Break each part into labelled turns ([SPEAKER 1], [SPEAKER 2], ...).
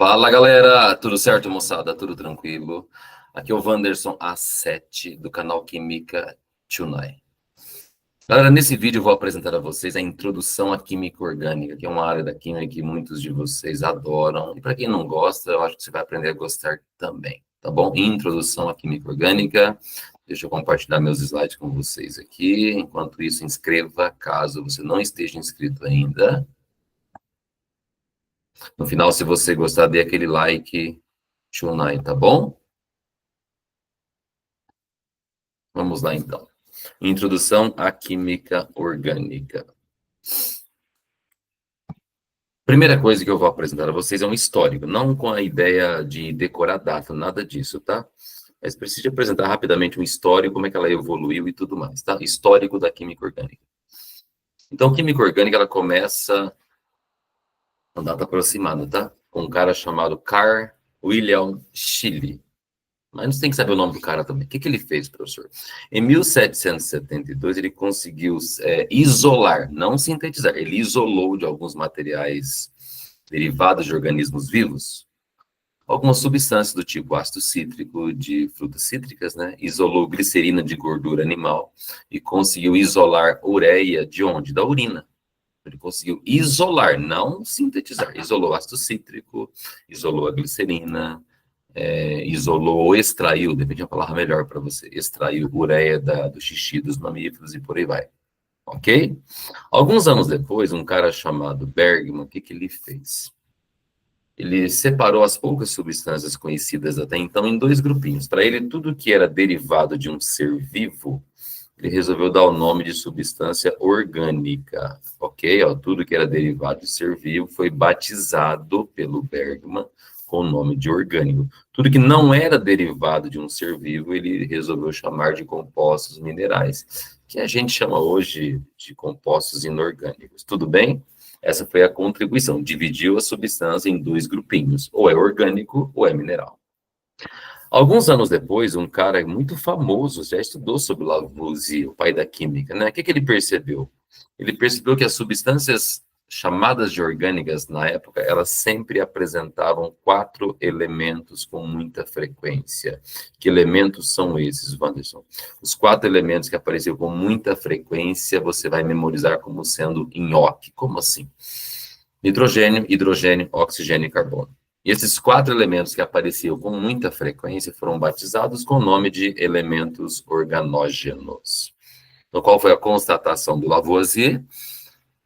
[SPEAKER 1] Fala galera, tudo certo moçada? Tudo tranquilo? Aqui é o Wanderson A7 do canal Química Tunai. Galera, nesse vídeo eu vou apresentar a vocês a introdução à química orgânica, que é uma área da química que muitos de vocês adoram. E para quem não gosta, eu acho que você vai aprender a gostar também, tá bom? Introdução à química orgânica. Deixa eu compartilhar meus slides com vocês aqui. Enquanto isso, inscreva, caso você não esteja inscrito ainda. No final, se você gostar, dê aquele like, Tunai, tá bom? Vamos lá, então. Introdução à química orgânica. Primeira coisa que eu vou apresentar a vocês é um histórico, não com a ideia de decorar data, nada disso, tá? Mas preciso apresentar rapidamente um histórico, como é que ela evoluiu e tudo mais, tá? Histórico da química orgânica. Então, a química orgânica, ela começa uma data aproximada, tá? Com um cara chamado Carl Wilhelm Scheele. Mas você tem que saber o nome do cara também. O que ele fez, professor? Em 1772, ele conseguiu isolar, não sintetizar, ele isolou de alguns materiais derivados de organismos vivos algumas substâncias do tipo ácido cítrico de frutas cítricas, né? Isolou glicerina de gordura animal e conseguiu isolar ureia de onde? Da urina. Ele conseguiu isolar, não sintetizar. Isolou ácido cítrico, isolou a glicerina, isolou ou extraiu, depende de uma palavra melhor para você, extraiu ureia do xixi dos mamíferos e por aí vai. Ok? Alguns anos depois, um cara chamado Bergman, o que ele fez? Ele separou as poucas substâncias conhecidas até então em dois grupinhos. Para ele, tudo que era derivado de um ser vivo, ele resolveu dar o nome de substância orgânica, ok? Ó, tudo que era derivado de ser vivo foi batizado pelo Bergman com o nome de orgânico. Tudo que não era derivado de um ser vivo, ele resolveu chamar de compostos minerais, que a gente chama hoje de compostos inorgânicos. Tudo bem? Essa foi a contribuição. Dividiu a substância em dois grupinhos, ou é orgânico ou é mineral. Alguns anos depois, um cara muito famoso já estudou sobre Lavoisier, o pai da química, né? O que ele percebeu? Ele percebeu que as substâncias chamadas de orgânicas na época, elas sempre apresentavam 4 elementos com muita frequência. Que elementos são esses, Wanderson? Os 4 elementos que apareciam com muita frequência, você vai memorizar como sendo nhoque. Como assim? Nitrogênio, hidrogênio, oxigênio e carbono. E esses 4 elementos que apareciam com muita frequência foram batizados com o nome de elementos organógenos. Então, qual foi a constatação do Lavoisier?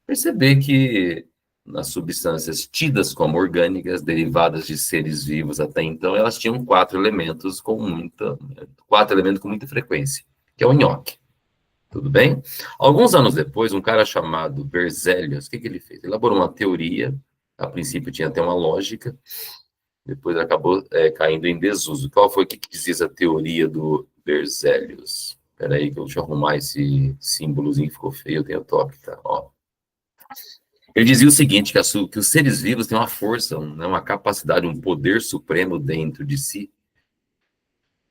[SPEAKER 1] Perceber que nas substâncias tidas como orgânicas, derivadas de seres vivos até então, elas tinham 4 elementos com muita frequência, que é o nhoque. Tudo bem? Alguns anos depois, um cara chamado Berzelius, o que ele fez? Ele elaborou uma teoria, a princípio tinha até uma lógica, depois acabou caindo em desuso. Qual foi o que diz a teoria do Berzelius? Espera aí que eu deixa eu arrumar esse símbolozinho que ficou feio, eu tenho toque, tá? Ó. Ele dizia o seguinte, que os seres vivos têm uma força, uma capacidade, um poder supremo dentro de si,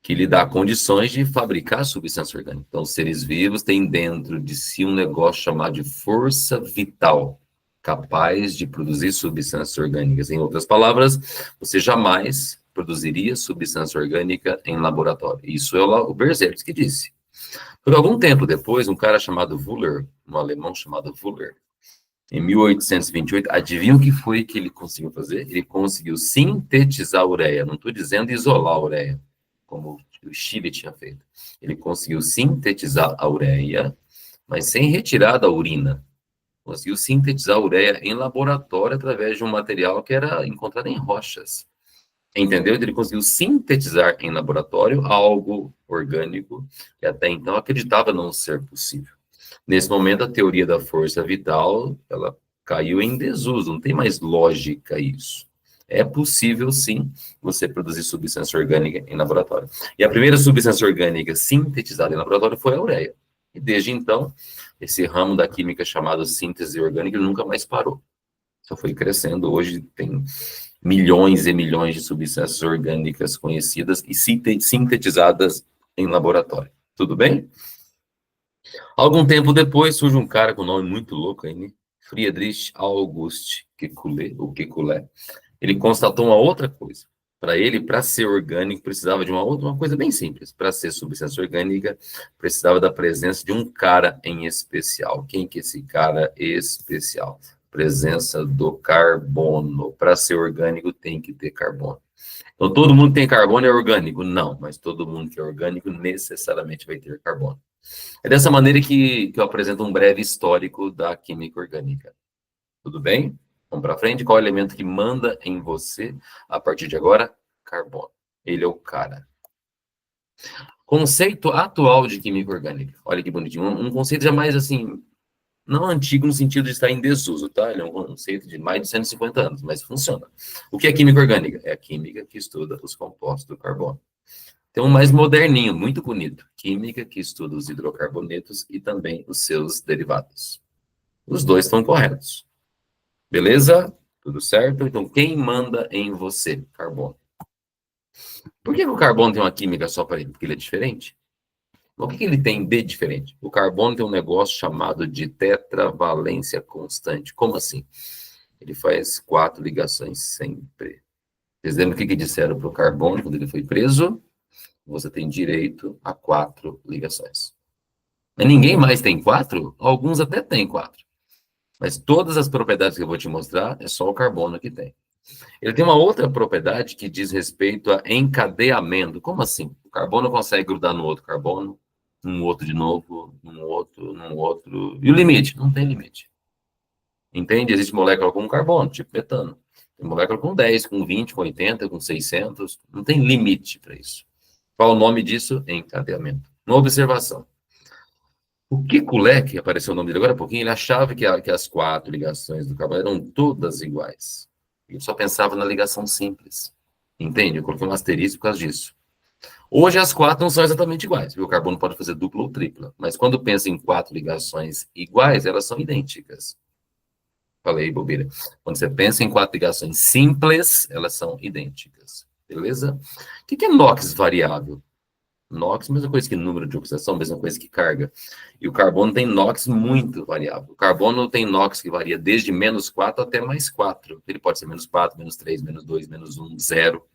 [SPEAKER 1] que lhe dá condições de fabricar substância orgânica. Então, os seres vivos têm dentro de si um negócio chamado de força vital, capaz de produzir substâncias orgânicas. Em outras palavras, você jamais produziria substância orgânica em laboratório. Isso é o Berzelius que disse. Por algum tempo depois, um cara chamado Wöhler, um alemão chamado Wöhler, em 1828, adivinha o que foi que ele conseguiu fazer? Ele conseguiu sintetizar a ureia. Não estou dizendo isolar a ureia, como o Scheele tinha feito. Ele conseguiu sintetizar a ureia, mas sem retirar da urina. Conseguiu sintetizar a ureia em laboratório através de um material que era encontrado em rochas. Entendeu? Ele conseguiu sintetizar em laboratório algo orgânico que até então acreditava não ser possível. Nesse momento, a teoria da força vital, ela caiu em desuso, não tem mais lógica isso. É possível, sim, você produzir substância orgânica em laboratório. E a primeira substância orgânica sintetizada em laboratório foi a ureia. E desde então, esse ramo da química chamado síntese orgânica nunca mais parou. Só foi crescendo. Hoje tem milhões e milhões de substâncias orgânicas conhecidas e sintetizadas em laboratório. Tudo bem? Algum tempo depois, surge um cara com um nome muito louco aí, né? Friedrich August Kekulé, ou Kekulé. Ele constatou uma outra coisa. Para ele, para ser orgânico, precisava de uma coisa bem simples. Para ser substância orgânica, precisava da presença de um cara em especial. Quem que é esse cara especial? Presença do carbono. Para ser orgânico, tem que ter carbono. Então, todo mundo que tem carbono é orgânico? Não, mas todo mundo que é orgânico necessariamente vai ter carbono. É dessa maneira que eu apresento um breve histórico da química orgânica. Tudo bem? Vamos para frente. Qual é o elemento que manda em você a partir de agora? Carbono. Ele é o cara. Conceito atual de química orgânica. Olha que bonitinho. Um conceito já mais assim, não antigo no sentido de estar em desuso, tá? Ele é um conceito de mais de 150 anos, mas funciona. O que é química orgânica? É a química que estuda os compostos do carbono. Tem um mais moderninho, muito bonito. Química que estuda os hidrocarbonetos e também os seus derivados. Os dois estão corretos. Beleza? Tudo certo? Então, quem manda em você? Carbono. Por que o carbono tem uma química só para ele? Porque ele é diferente. O que ele tem de diferente? O carbono tem um negócio chamado de tetravalência constante. Como assim? Ele faz 4 ligações sempre. Vocês lembram o que disseram para o carbono quando ele foi preso? Você tem direito a 4 ligações. Mas ninguém mais tem 4? Alguns até têm 4. Mas todas as propriedades que eu vou te mostrar, é só o carbono que tem. Ele tem uma outra propriedade que diz respeito a encadeamento. Como assim? O carbono consegue grudar no outro carbono, num outro de novo, num outro, num outro. E o limite? Não tem limite. Entende? Existe molécula com carbono, tipo metano. Tem molécula com 10, com 20, com 80, com 600. Não tem limite para isso. Qual o nome disso? Encadeamento. Uma observação. O Kekulé, que apareceu o nome dele agora há pouquinho, ele achava que as 4 ligações do carbono eram todas iguais. Ele só pensava na ligação simples. Entende? Eu coloquei um asterisco por causa disso. Hoje as 4 não são exatamente iguais, porque o carbono pode fazer dupla ou tripla. Mas quando pensa em 4 ligações iguais, elas são idênticas. Falei, bobeira. Quando você pensa em 4 ligações simples, elas são idênticas. Beleza? O que é NOx variável? NOx, mesma coisa que número de oxidação, mesma coisa que carga. E o carbono tem NOx muito variável. O carbono tem NOx que varia desde -4 até +4. Ele pode ser -4, -3, -2, -1, 0,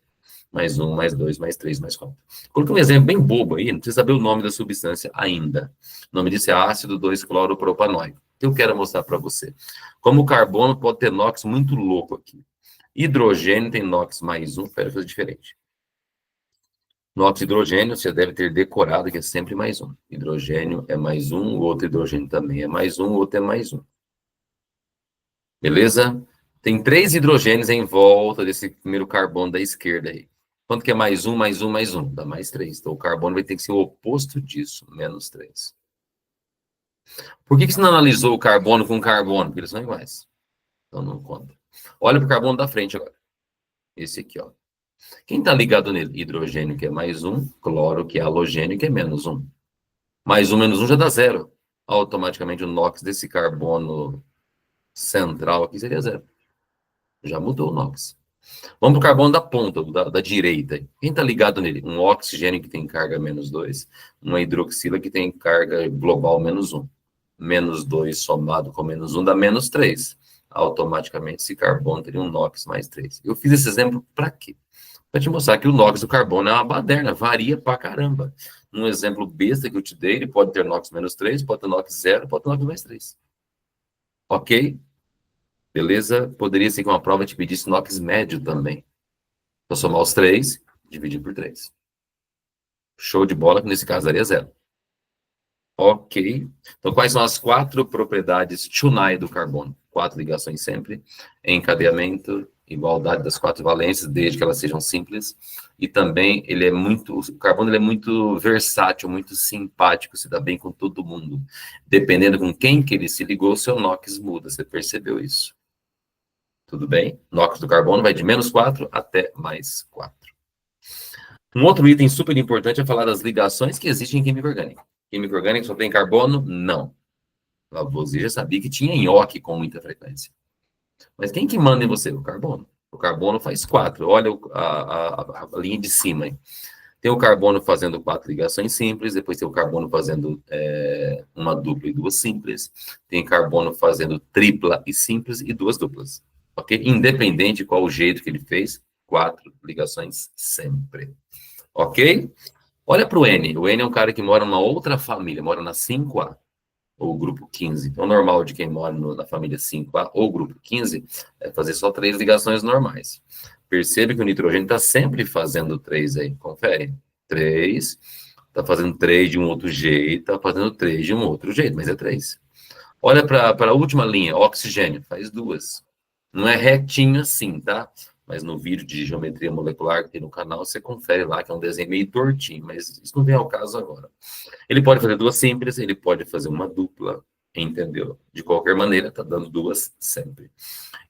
[SPEAKER 1] +1, +2, +3, +4. Coloquei um exemplo bem bobo aí, não precisa saber o nome da substância ainda. O nome disso é ácido 2-cloropropanoico. O que eu quero mostrar para você? Como o carbono pode ter NOx muito louco aqui. Hidrogênio tem NOx +1, pera, coisa diferente. NOx hidrogênio, você deve ter decorado que é sempre +1. Hidrogênio é +1, o outro hidrogênio também é +1, o outro é +1. Beleza? Tem 3 hidrogênios em volta desse primeiro carbono da esquerda aí. Quanto que é +1, +1, +1? Dá +3. Então, o carbono vai ter que ser o oposto disso, -3. Por que você não analisou o carbono com carbono? Porque eles são iguais. Então, não conta. Olha para o carbono da frente agora. Esse aqui, ó. Quem está ligado nele? Hidrogênio, que é +1, cloro, que é halogênio, que é -1. +1 menos 1 já dá 0. Automaticamente o NOx desse carbono central aqui seria 0. Já mudou o NOx. Vamos para o carbono da ponta, da direita. Quem está ligado nele? Um oxigênio que tem carga -2, uma hidroxila que tem carga global -1. -2 somado com -1 dá -3. Automaticamente esse carbono teria um NOx +3. Eu fiz esse exemplo para quê? Para te mostrar que o NOx do carbono é uma baderna, varia pra caramba. Um exemplo besta que eu te dei, ele pode ter NOx -3, pode ter NOx 0, pode ter NOx +3. Ok? Beleza? Poderia ser que uma prova te pedisse NOx médio também. Então, somar os 3, dividir por 3. Show de bola, que nesse caso daria 0. Ok. Então, quais são as 4 propriedades Chunai do carbono? 4 ligações sempre, encadeamento, igualdade das 4 valências, desde que elas sejam simples, e também o carbono ele é muito versátil, muito simpático, se dá bem com todo mundo. Dependendo com quem que ele se ligou, seu NOx muda, você percebeu isso? Tudo bem? NOx do carbono vai de -4 até +4. Um outro item super importante é falar das ligações que existem em química orgânica. Química orgânica só tem carbono? Não. Lavoisier já sabia que tinha nhoque com muita frequência. Mas quem que manda em você? O carbono. O carbono faz 4. Olha a linha de cima. Hein? Tem o carbono fazendo 4 ligações simples, depois tem o carbono fazendo uma dupla e 2 simples, tem carbono fazendo tripla e simples e 2 duplas. ok? Independente de qual o jeito que ele fez, 4 ligações sempre, ok? Olha para o N. O N é um cara que mora numa outra família, mora na 5A, ou grupo 15. Então, o normal de quem mora na família 5A ou grupo 15 é fazer só 3 ligações normais. Percebe que o nitrogênio está sempre fazendo 3 aí. Confere. 3, está fazendo 3 de um outro jeito, está fazendo 3 de um outro jeito, mas é 3. Olha para a última linha, oxigênio, faz 2. Não é retinho assim, tá? Mas no vídeo de geometria molecular que tem no canal, você confere lá, que é um desenho meio tortinho, mas isso não vem ao caso agora. Ele pode fazer 2 simples, ele pode fazer uma dupla, entendeu? De qualquer maneira, tá dando 2 sempre.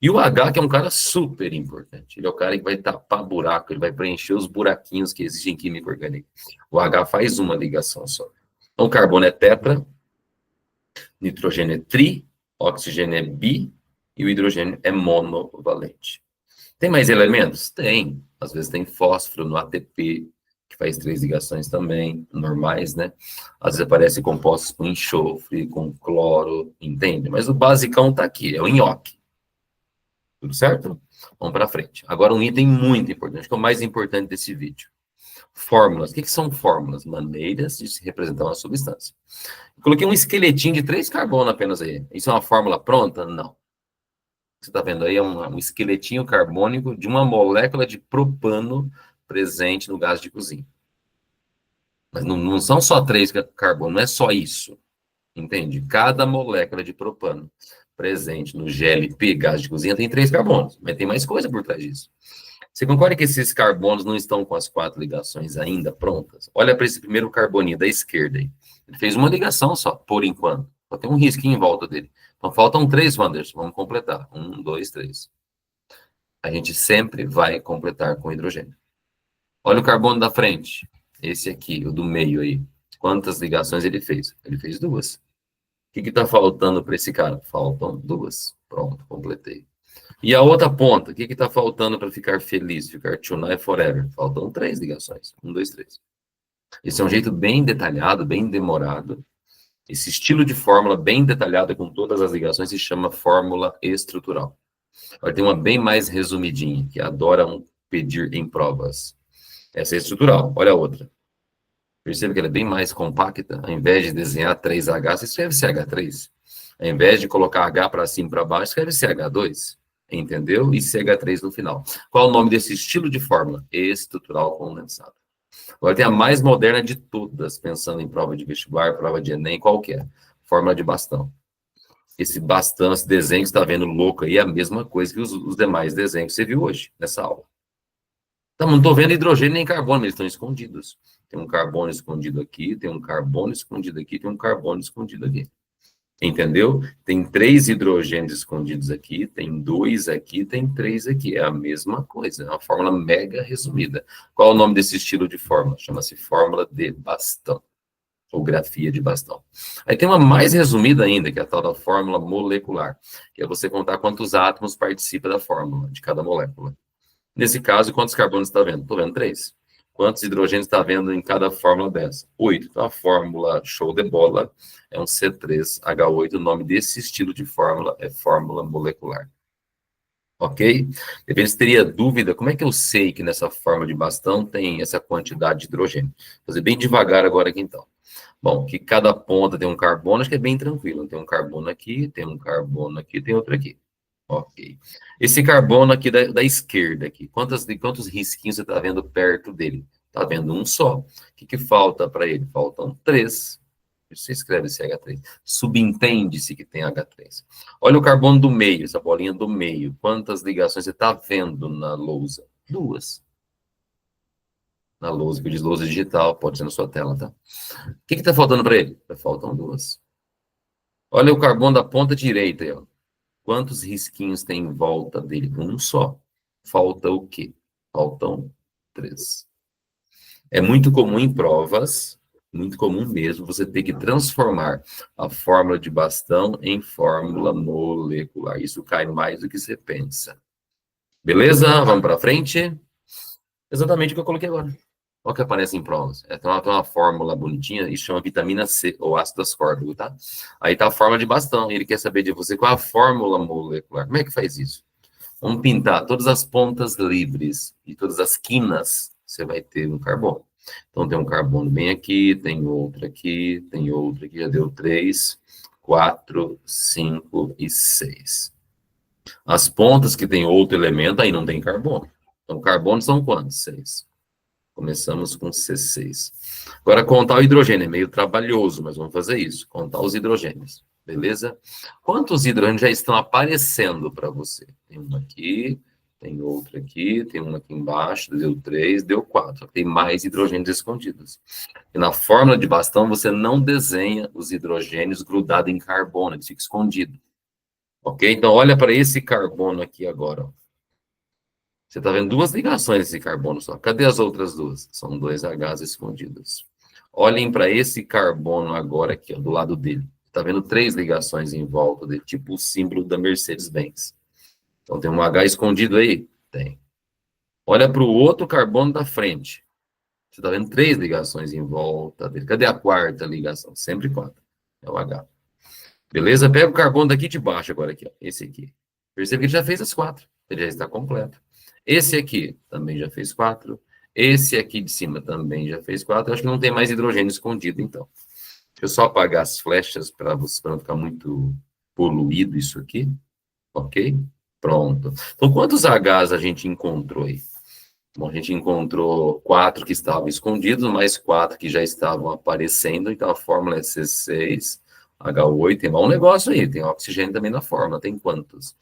[SPEAKER 1] E o H, que é um cara super importante. Ele é o cara que vai tapar buraco, ele vai preencher os buraquinhos que existem em química orgânica. O H faz uma ligação só. Então, o carbono é tetra, nitrogênio é tri, oxigênio é bi, e o hidrogênio é monovalente. Tem mais elementos? Tem. Às vezes tem fósforo no ATP, que faz 3 ligações também, normais, né? Às vezes aparece compostos com enxofre, com cloro, entende? Mas o basicão tá aqui, é o nhoque. Tudo certo? Vamos para frente. Agora um item muito importante, que é o mais importante desse vídeo. Fórmulas. O que são fórmulas? Maneiras de se representar uma substância. Eu coloquei um esqueletinho de 3 carbono apenas aí. Isso é uma fórmula pronta? Não. Você está vendo aí um esqueletinho carbônico de uma molécula de propano presente no gás de cozinha. Mas não são só 3 carbono, não é só isso. Entende? Cada molécula de propano presente no GLP, gás de cozinha, tem 3 carbonos, mas tem mais coisa por trás disso. Você concorda que esses carbonos não estão com as 4 ligações ainda prontas? Olha para esse primeiro carboninho da esquerda aí. Ele fez uma ligação só, por enquanto. Só tem um risquinho em volta dele. Então faltam 3, Wanderson. Vamos completar. 1, 2, 3. A gente sempre vai completar com hidrogênio. Olha o carbono da frente. Esse aqui, o do meio aí. Quantas ligações ele fez? Ele fez 2. O que está faltando para esse cara? Faltam 2. Pronto, completei. E a outra ponta, o que está faltando para ficar feliz, ficar tonight forever? Faltam 3 ligações. 1, 2, 3. Esse é um jeito bem detalhado, bem demorado. Esse estilo de fórmula bem detalhado com todas as ligações se chama fórmula estrutural. Agora tem uma bem mais resumidinha, que adoram pedir em provas. Essa é estrutural. Olha a outra. Percebe que ela é bem mais compacta. Ao invés de desenhar 3H, você escreve CH3. Ao invés de colocar H para cima e para baixo, escreve CH2. Entendeu? E CH3 no final. Qual é o nome desse estilo de fórmula? Estrutural condensado. Agora tem a mais moderna de todas, pensando em prova de vestibular, prova de Enem, qualquer. Fórmula de bastão. Esse bastão, esse desenho que você está vendo louco aí, é a mesma coisa que os demais desenhos que você viu hoje, nessa aula. Então, não estou vendo hidrogênio nem carbono, eles estão escondidos. Tem um carbono escondido aqui, tem um carbono escondido aqui, tem um carbono escondido aqui. Entendeu? Tem 3 hidrogênios escondidos aqui, tem 2 aqui, tem 3 aqui. É a mesma coisa, é uma fórmula mega resumida. Qual é o nome desse estilo de fórmula? Chama-se fórmula de bastão, ou grafia de bastão. Aí tem uma mais resumida ainda, que é a tal da fórmula molecular, que é você contar quantos átomos participam da fórmula, de cada molécula. Nesse caso, quantos carbonos está vendo? Estou vendo 3. Quantos hidrogênios está vendo em cada fórmula dessa? 8. Então, a fórmula show de bola é um C3H8. O nome desse estilo de fórmula é fórmula molecular. Ok? Depende se teria dúvida, como é que eu sei que nessa fórmula de bastão tem essa quantidade de hidrogênio? Vou fazer bem devagar agora aqui, então. Bom, que cada ponta tem um carbono, acho que é bem tranquilo. Tem um carbono aqui, tem um carbono aqui, tem outro aqui. Ok. Esse carbono aqui da esquerda, aqui, quantos risquinhos você está vendo perto dele? Está vendo um só. O que falta para ele? Faltam 3. Você escreve CH3. Subentende-se que tem H3. Olha o carbono do meio, essa bolinha do meio. Quantas ligações você está vendo na lousa? 2. Na lousa, que diz lousa digital, pode ser na sua tela, tá? O que está faltando para ele? Faltam 2. Olha o carbono da ponta direita aí, ó. Quantos risquinhos tem em volta dele? Um só. Falta o quê? Faltam 3. É muito comum em provas, muito comum mesmo, você ter que transformar a fórmula de bastão em fórmula molecular. Isso cai mais do que você pensa. Beleza? Vamos para frente? Exatamente o que eu coloquei agora. Olha o que aparece em provas. Tem uma fórmula bonitinha e chama vitamina C, ou ácido ascórbico, tá? Aí tá a fórmula de bastão. E ele quer saber de você qual é a fórmula molecular. Como é que faz isso? Vamos pintar todas as pontas livres e todas as quinas, você vai ter um carbono. Então, tem um carbono bem aqui, tem outro aqui, já deu 3, 4, 5 e 6. As pontas que tem outro elemento, aí não tem carbono. Então, carbono são quantos? 6. Começamos com C6. Agora, contar o hidrogênio é meio trabalhoso, mas vamos fazer isso. Contar os hidrogênios, beleza? Quantos hidrogênios já estão aparecendo para você? Tem um aqui, tem outro aqui, tem um aqui embaixo, deu 3, deu 4. Tem mais hidrogênios escondidos. E na fórmula de bastão, você não desenha os hidrogênios grudados em carbono, eles ficam escondidos. Ok? Então, olha para esse carbono aqui agora, ó. Você está vendo duas ligações desse carbono só. Cadê as outras duas? São dois Hs escondidos. Olhem para esse carbono agora aqui, ó, do lado dele. Está vendo 3 ligações em volta dele, tipo o símbolo da Mercedes-Benz. Então tem um H escondido aí? Tem. Olha para o outro carbono da frente. Você está vendo 3 ligações em volta dele. Cadê a quarta ligação? Sempre 4. É o H. Beleza? Pega o carbono daqui de baixo agora aqui, ó. Esse aqui. Percebe que ele já fez as 4. Ele já está completo. Esse aqui também já fez 4. Esse aqui de cima também já fez 4. Acho que não tem mais hidrogênio escondido, então. Deixa eu só apagar as flechas para não ficar muito poluído isso aqui. Ok? Pronto. Então, quantos Hs a gente encontrou aí? Bom, a gente encontrou 4 que estavam escondidos, mais 4 que já estavam aparecendo. Então, a fórmula é C6, H8. Tem um negócio aí, tem oxigênio também na fórmula. Tem quantos?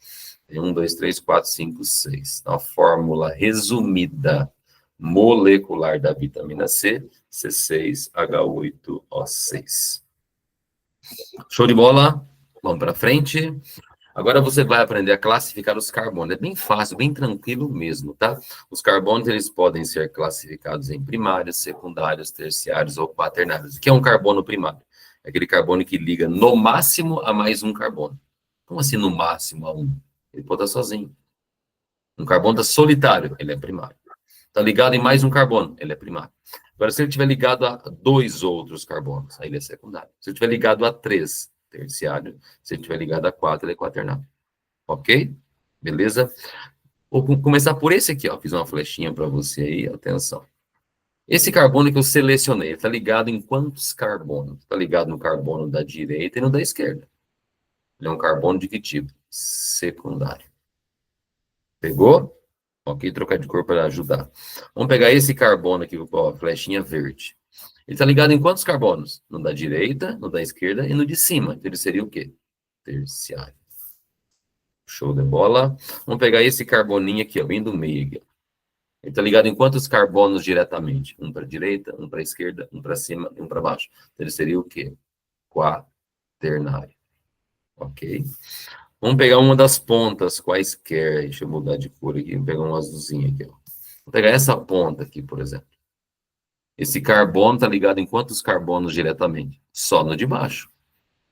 [SPEAKER 1] Tem 1, 2, 3, 4, 5, 6. A fórmula resumida molecular da vitamina C, C6H8O6. Show de bola? Vamos para frente. Agora você vai aprender a classificar os carbonos. É bem fácil, bem tranquilo mesmo, tá? Os carbonos, eles podem ser classificados em primários, secundários, terciários ou quaternários. O que é um carbono primário? É aquele carbono que liga no máximo a mais um carbono. Como assim no máximo a um? Ele pode estar sozinho. Um carbono está solitário, ele é primário. Está ligado em mais um carbono, ele é primário. Agora, se ele estiver ligado a 2 outros carbonos, aí ele é secundário. Se ele estiver ligado a 3, terciário. Se ele estiver ligado a 4, ele é quaternário. Ok? Beleza? Vou começar por esse aqui, ó. Fiz uma flechinha para você aí, atenção. Esse carbono que eu selecionei, está ligado em quantos carbonos? Está ligado no carbono da direita e no da esquerda. Ele é um carbono de que tipo? Secundário. Pegou? Ok, trocar de cor para ajudar. Vamos pegar esse carbono aqui, ó, flechinha verde. Ele está ligado em quantos carbonos? No da direita, no da esquerda e no de cima. Então, ele seria o quê? Terciário. Show de bola. Vamos pegar esse carboninho aqui, ó, bem do meio aqui. Ele está ligado em quantos carbonos diretamente? Um para a direita, um para a esquerda, um para cima e um para baixo. Então, ele seria o quê? Quaternário. Ok? Vamos pegar uma das pontas, quaisquer. Deixa eu mudar de cor aqui. Vou pegar um azulzinho aqui, ó. Vou pegar essa ponta aqui, por exemplo. Esse carbono está ligado em quantos carbonos diretamente? Só no de baixo.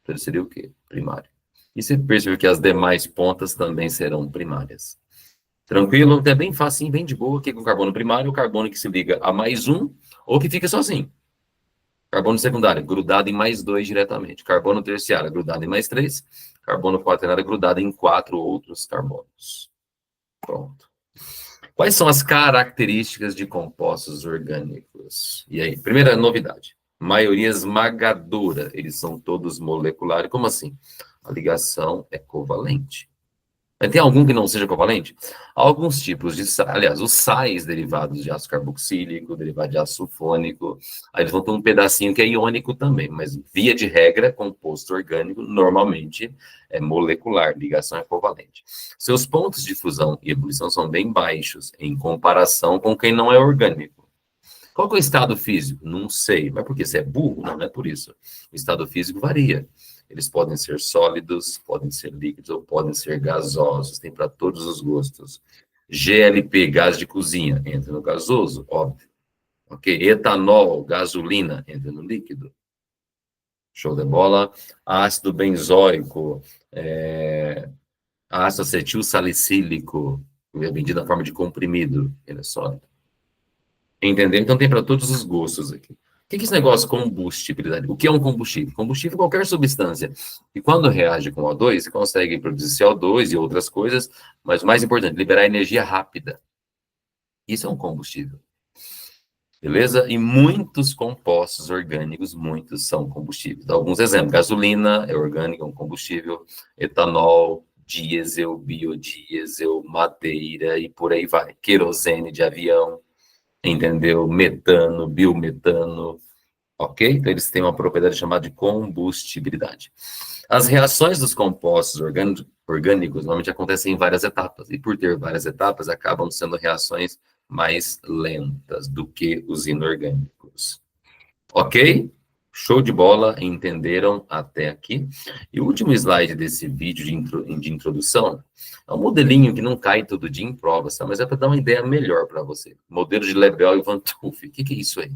[SPEAKER 1] Então, ele seria o quê? Primário. E você percebeu que as demais pontas também serão primárias. Tranquilo? É bem facinho, bem de boa. Aqui com o carbono primário, o carbono que se liga a mais um, ou que fica sozinho. Carbono secundário, grudado em mais 2 diretamente. Carbono terciário, grudado em mais 3. Carbono quaternário, grudado em 4 outros carbonos. Pronto. Quais são as características de compostos orgânicos? E aí, primeira novidade. Maioria esmagadora, eles são todos moleculares. Como assim? A ligação é covalente. Mas tem algum que não seja covalente? Alguns tipos de sais, aliás, os sais derivados de ácido carboxílico, derivado de ácido sulfônico, aí eles vão ter um pedacinho que é iônico também, mas via de regra, composto orgânico normalmente é molecular, ligação é covalente. Seus pontos de fusão e ebulição são bem baixos em comparação com quem não é orgânico. Qual que é o estado físico? Não sei, mas por quê? Você é burro? Não, não é por isso. O estado físico varia. Eles podem ser sólidos, podem ser líquidos ou podem ser gasosos. Tem para todos os gostos. GLP, gás de cozinha, entra no gasoso, óbvio. Ok? Etanol, gasolina, entra no líquido. Show de bola. Ácido benzoico, ácido acetil salicílico, é vendido na forma de comprimido, ele é sólido. Entendeu? Então tem para todos os gostos aqui. que é esse negócio combustibilidade? O que é um combustível? Combustível é qualquer substância. E quando reage com O2, você consegue produzir CO2 e outras coisas, mas o mais importante, liberar energia rápida. Isso é um combustível. Beleza? E muitos compostos orgânicos, muitos são combustíveis. Dá alguns exemplos. Gasolina é orgânica, é um combustível. Etanol, diesel, biodiesel, madeira e por aí vai. Querosene de avião, entendeu? Metano, biometano, ok? Então, eles têm uma propriedade chamada de combustibilidade. As reações dos compostos orgânicos normalmente acontecem em várias etapas, e por ter várias etapas, acabam sendo reações mais lentas do que os inorgânicos. Ok? Show de bola, entenderam até aqui? E o último slide desse vídeo de introdução é um modelinho que não cai todo dia em prova, mas é para dar uma ideia melhor para você. Modelo de Lebel e Van Tuff. O que é isso aí?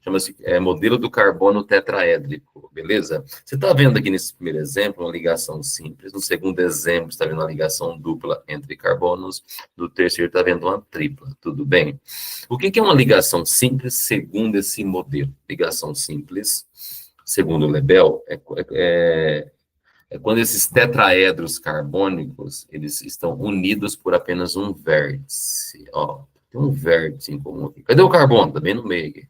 [SPEAKER 1] Chama-se modelo do carbono tetraédrico, beleza? Você está vendo aqui nesse primeiro exemplo uma ligação simples, no segundo exemplo está vendo uma ligação dupla entre carbonos, no terceiro está vendo uma tripla, tudo bem? O que é uma ligação simples segundo esse modelo? Ligação simples, segundo o Lebel, é quando esses tetraedros carbônicos, eles estão unidos por apenas um vértice, ó, tem um vértice em comum aqui. Cadê o carbono? Tá bem no meio aqui.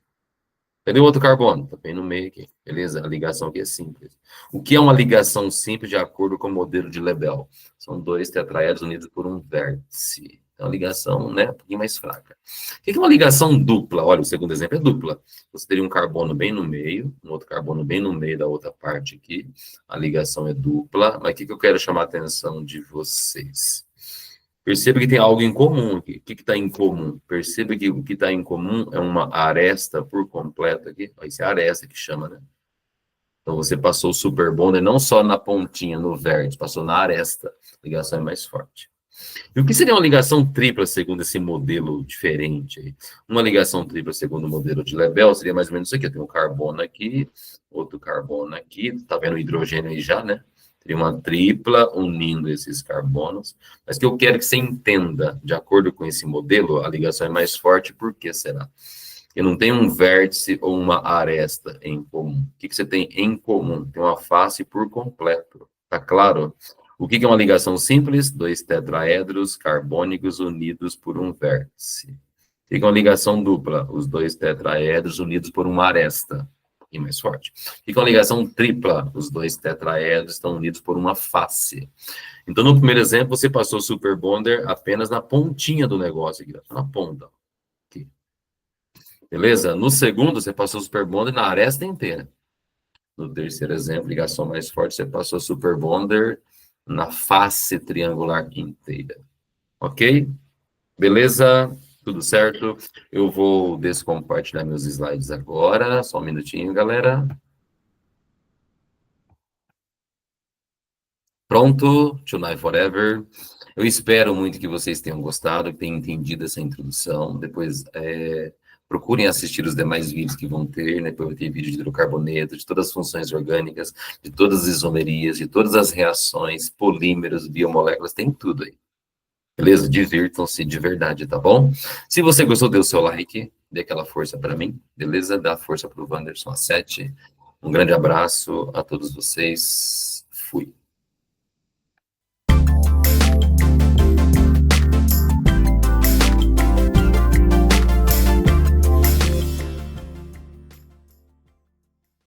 [SPEAKER 1] Cadê o outro carbono? Tá bem no meio aqui. Beleza? A ligação aqui é simples. O que é uma ligação simples de acordo com o modelo de Lebel? São dois tetraedros unidos por um vértice. Então, a ligação, né, um pouquinho mais fraca. O que é uma ligação dupla? Olha, o segundo exemplo é dupla. Você teria um carbono bem no meio, um outro carbono bem no meio da outra parte aqui. A ligação é dupla. Mas o que eu quero chamar a atenção de vocês? Perceba que tem algo em comum aqui. O que está em comum? Perceba que o que está em comum é uma aresta por completo aqui. Isso é aresta que chama, né? Então, você passou o super bonder não só na pontinha, no vértice, passou na aresta. A ligação é mais forte. E o que seria uma ligação tripla segundo esse modelo diferente aí? Uma ligação tripla segundo o modelo de Lebel seria mais ou menos isso aqui. Tem um carbono aqui, outro carbono aqui. Tá vendo o hidrogênio aí já, né? Teria uma tripla unindo esses carbonos. Mas que eu quero que você entenda, de acordo com esse modelo, a ligação é mais forte. Por que será? Porque não tem um vértice ou uma aresta em comum. O que você tem em comum? Tem uma face por completo. Tá claro? O que é uma ligação simples? Dois tetraedros carbônicos unidos por um vértice. O que é uma ligação dupla? Os dois tetraedros unidos por uma aresta. E mais forte. O que é uma ligação tripla? Os dois tetraedros estão unidos por uma face. Então, no primeiro exemplo, você passou o super bonder apenas na pontinha do negócio aqui, na ponta. Aqui. Beleza? No segundo, você passou o super bonder na aresta inteira. No terceiro exemplo, ligação mais forte, você passou o super bonder na face triangular inteira. Ok? Beleza? Tudo certo? Eu vou descompartilhar meus slides agora. Só um minutinho, galera. Pronto? Tonight Forever. Eu espero muito que vocês tenham gostado, que tenham entendido essa introdução. Depois, procurem assistir os demais vídeos que vão ter, né? Depois vai ter vídeo de hidrocarboneto, de todas as funções orgânicas, de todas as isomerias, de todas as reações, polímeros, biomoléculas, tem tudo aí. Beleza? Divirtam-se de verdade, tá bom? Se você gostou, dê o seu like, dê aquela força para mim, beleza? Dá força para o Wanderson A7. Um grande abraço a todos vocês. Fui.